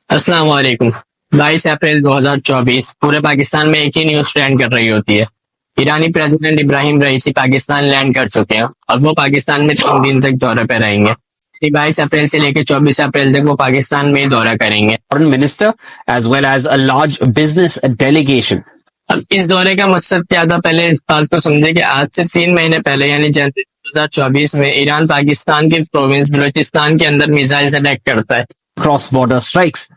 अस्सलाम वालेकुम। 22 अप्रैल 2024 पूरे पाकिस्तान में एक ही न्यूज ट्रेंड कर रही होती है। ईरानी प्रेसिडेंट इब्राहिम रईसी पाकिस्तान लैंड कर चुके हैं और वो पाकिस्तान में 3 दिन तक दौरे पे रहेंगे। 22 अप्रैल से लेकर 24 अप्रैल तक वो पाकिस्तान में ही दौरा करेंगे। Foreign minister as well as a large business delegation. अब इस दौरे का मकसद क्या था, पहले इस बात को समझे कि आज से 3 महीने पहले यानी जनवरी 2024 में ईरान पाकिस्तान के प्रोविंस बलूचिस्तान के अंदर मिसाइल अटैक करता है। Cross-border strikes.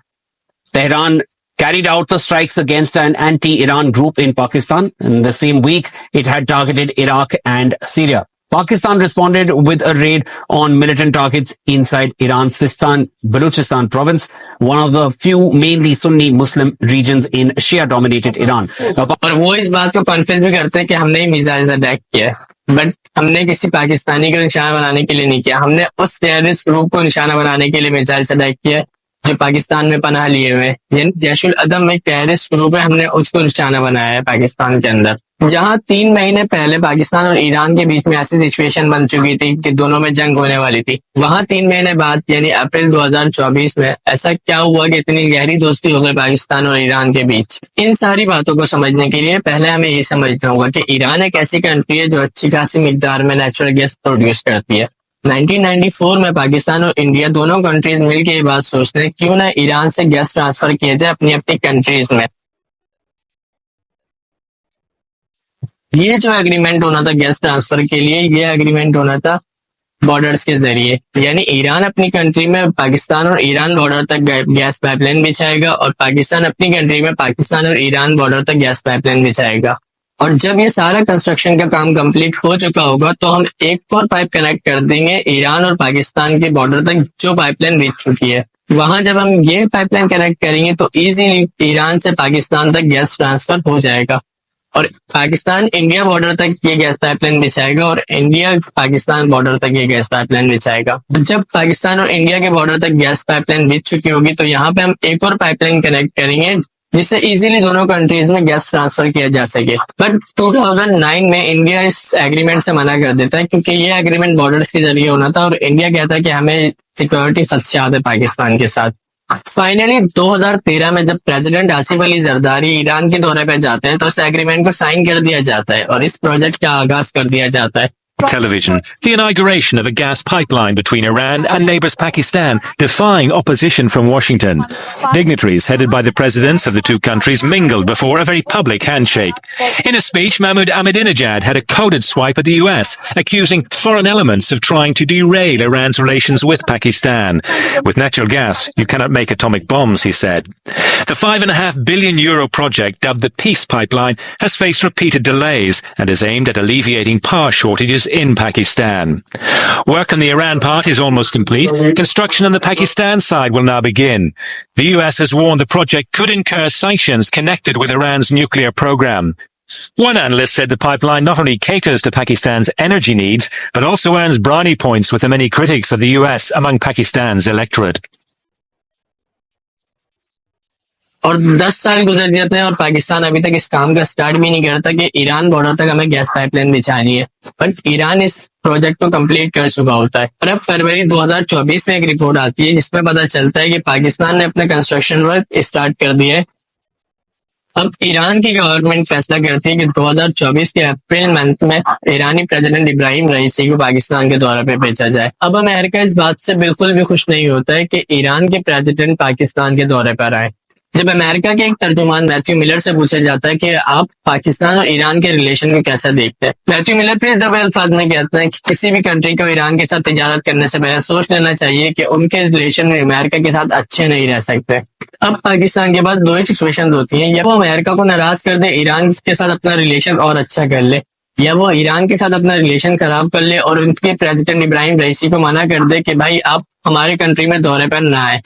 Tehran carried out the strikes against an anti-Iran group in Pakistan. In the same week, it had targeted Iraq and Syria. Pakistan responded with a raid on militant targets inside Iran's Sistan Baluchistan province, one of the few mainly Sunni Muslim regions in Shia-dominated Iran. और वो इस बात को confuse भी करते हैं कि हमने ही मिसाइल अटैक किया है, बट हमने किसी पाकिस्तानी को निशाना बनाने के लिए नहीं किया। हमने उस टेररिस्ट ग्रुप को निशाना बनाने के लिए मिसाइल अटैक किया है जो पाकिस्तान में पनाह लिए हुए, यानी जैशुल अदम एक टेररिस्ट ग्रुप है, हमने उसको निशाना बनाया है पाकिस्तान के अंदर। जहां 3 महीने पहले पाकिस्तान और ईरान के बीच में ऐसी सिचुएशन बन चुकी थी कि दोनों में जंग होने वाली थी, वहां 3 महीने बाद यानी अप्रैल 2024 में ऐसा क्या हुआ कि इतनी गहरी दोस्ती हो गई पाकिस्तान और ईरान के बीच। इन सारी बातों को समझने के लिए पहले हमें ये समझना होगा कि ईरान एक ऐसी कंट्री है जो अच्छी खासी मिकदार में नेचुरल गैस प्रोड्यूस करती है। 1994 में पाकिस्तान और इंडिया दोनों कंट्रीज मिलकर ये बात सोचते हैं क्यों ना ईरान से गैस ट्रांसफर किया जाए अपनी अपनी कंट्रीज में। ये जो एग्रीमेंट होना था गैस ट्रांसफर के लिए, ये एग्रीमेंट होना था बॉर्डर्स के जरिए, यानी ईरान अपनी कंट्री में पाकिस्तान और ईरान बॉर्डर तक गैस पाइपलाइन बिछाएगा और पाकिस्तान अपनी कंट्री में पाकिस्तान और ईरान बॉर्डर तक गैस पाइपलाइन बिछाएगा। और जब ये सारा कंस्ट्रक्शन का काम कंप्लीट हो चुका होगा तो हम एक और पाइप कनेक्ट कर देंगे ईरान और पाकिस्तान के बॉर्डर तक जो पाइपलाइन बिछ चुकी है। वहां जब हम ये पाइपलाइन कनेक्ट करेंगे तो इजीली ईरान से पाकिस्तान तक गैस ट्रांसफर हो जाएगा और पाकिस्तान इंडिया बॉर्डर तक ये गैस पाइपलाइन बिछाएगा और इंडिया पाकिस्तान बॉर्डर तक ये गैस पाइपलाइन बिछाएगा। जब पाकिस्तान और इंडिया के बॉर्डर तक गैस पाइपलाइन बिछ चुकी होगी तो यहाँ पे हम एक और पाइपलाइन कनेक्ट करेंगे जिससे इजीली दोनों कंट्रीज में गैस ट्रांसफर किया जा सके। बट 2009 में इंडिया इस एग्रीमेंट से मना कर देता है क्योंकि ये एग्रीमेंट बॉर्डर्स के जरिए होना था और इंडिया कहता है कि हमें सिक्योरिटी खदशात है पाकिस्तान के साथ। फाइनली 2013 में जब प्रेसिडेंट आसिफ अली जरदारी ईरान के दौरे पर जाते हैं तो इस एग्रीमेंट को साइन कर दिया जाता है और इस प्रोजेक्ट का आगाज कर दिया जाता है। Television, the inauguration of a gas pipeline between Iran and neighbors Pakistan, defying opposition from Washington. Dignitaries headed by the presidents of the two countries mingled before a very public handshake. In a speech, Mahmoud Ahmadinejad had a coded swipe at the US, accusing foreign elements of trying to derail Iran's relations with Pakistan. With natural gas, you cannot make atomic bombs, he said. The €5.5 billion project, dubbed the Peace Pipeline, has faced repeated delays and is aimed at alleviating power shortages in Pakistan. Work on the Iran part is almost complete. Construction on the Pakistan side will now begin. The US has warned the project could incur sanctions connected with Iran's nuclear program. One analyst said the pipeline not only caters to Pakistan's energy needs, but also earns brownie points with the many critics of the US among Pakistan's electorate. और 10 साल गुजर जाते हैं और पाकिस्तान अभी तक इस काम का स्टार्ट भी नहीं करता कि ईरान बॉर्डर तक हमें गैस पाइपलाइन बिछानी है, बट ईरान इस प्रोजेक्ट को कंप्लीट कर चुका होता है। और अब फरवरी 2024 में एक रिपोर्ट आती है जिसमें पता चलता है कि पाकिस्तान ने अपना कंस्ट्रक्शन वर्क स्टार्ट कर दिया है। अब ईरान की गवर्नमेंट फैसला करती है कि 2024 के अप्रैल मंथ में ईरानी प्रेसिडेंट इब्राहिम रईसी को पाकिस्तान के दौरे पे भेजा जाए। अब अमेरिका इस बात से बिल्कुल भी खुश नहीं होता है कि ईरान के प्रेसिडेंट पाकिस्तान के दौरे पर आए। जब अमेरिका के एक तर्जुमान मैथ्यू मिलर से पूछा जाता है कि आप पाकिस्तान और ईरान के रिलेशन को कैसा देखते हैं, मैथ्यू मिलर फिर दबे अल्फाज में कहते हैं कि किसी भी कंट्री को ईरान के साथ तिजारत करने से पहले सोच लेना चाहिए कि उनके रिलेशन में अमेरिका के साथ अच्छे नहीं रह सकते। अब पाकिस्तान के पास दो ही सिचुएशन होती है, या वो अमेरिका को नाराज कर दे, ईरान के साथ अपना रिलेशन और अच्छा कर ले, या वो ईरान के साथ अपना रिलेशन खराब कर ले और उनके प्रेसिडेंट इब्राहिम रईसी को मना कर दे कि भाई आप हमारे कंट्री में दौरे पर ना आए।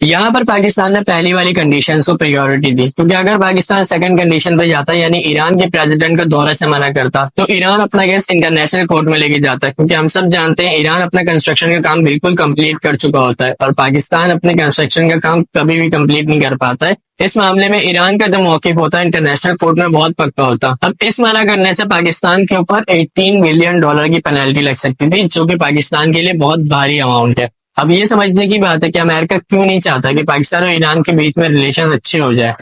यहाँ पर पाकिस्तान ने पहली वाली कंडीशन को प्रायोरिटी दी, क्योंकि अगर पाकिस्तान सेकंड कंडीशन पे जाता यानी ईरान के प्रेसिडेंट को दौरे से मना करता तो ईरान अपना केस इंटरनेशनल कोर्ट में लेके जाता है, क्योंकि हम सब जानते हैं ईरान अपना कंस्ट्रक्शन का काम बिल्कुल कंप्लीट कर चुका होता है और पाकिस्तान अपने कंस्ट्रक्शन का काम कभी भी कंप्लीट नहीं कर पाता है। इस मामले में ईरान का जो मौकिफ होता है इंटरनेशनल कोर्ट में बहुत पक्का होता। अब इस मना करने से पाकिस्तान के ऊपर $18 बिलियन की पेनल्टी लग सकती थी, जो कि पाकिस्तान के लिए बहुत भारी अमाउंट है। अब ये समझने की बात है कि अमेरिका क्यों नहीं चाहता कि पाकिस्तान और ईरान के बीच में रिलेशन अच्छे हो जाए।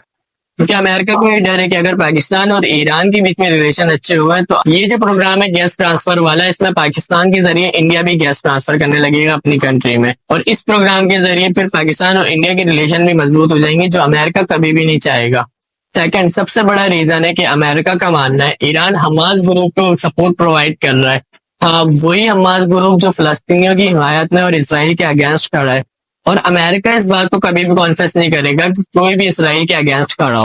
क्योंकि अमेरिका को ये डर है कि अगर पाकिस्तान और ईरान के बीच में रिलेशन अच्छे हुए तो ये जो प्रोग्राम है गैस ट्रांसफर वाला, इसमें पाकिस्तान के जरिए इंडिया भी गैस ट्रांसफर करने लगेगा अपनी कंट्री में, और इस प्रोग्राम के जरिए फिर पाकिस्तान और इंडिया के रिलेशन भी मजबूत हो जाएंगे, जो अमेरिका कभी भी नहीं चाहेगा। सेकंड सबसे बड़ा रीजन है कि अमेरिका का मानना है ईरान हमास ग्रुप को सपोर्ट प्रोवाइड कर रहा है। हाँ, वही हमास ग्रुप जो फिलिस्तीनियों की हिमायत में और इसराइल के अगेंस्ट खड़ा है, और अमेरिका इस बात को कभी भी कॉन्फेस नहीं करेगा कि कोई भी इसराइल के अगेंस्ट खड़ा हो।